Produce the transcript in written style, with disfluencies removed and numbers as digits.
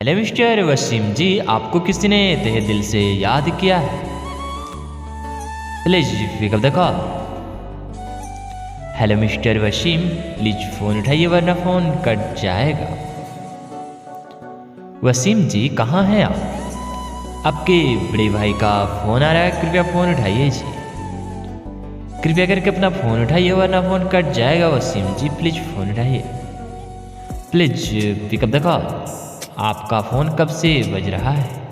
Hello mister Wasim जी, आपको किसी ने तहे दिल से याद किया है? Please pick up the call. Hello mister Wasim, please phone उठाइए वरना फ़ोन कट जाएगा। वसीम जी कहाँ हैं आप? आपके बड़े भाई का फ़ोन आ रहा है, कृपया फ़ोन उठाइए जी। कृपया करके अपना फ़ोन उठाइए वरना फ़ोन कट जाएगा। वसीम जी प्लीज़ फ़ोन उठाइए। Please pick up the call. आपका फ़ोन कब से बज रहा है?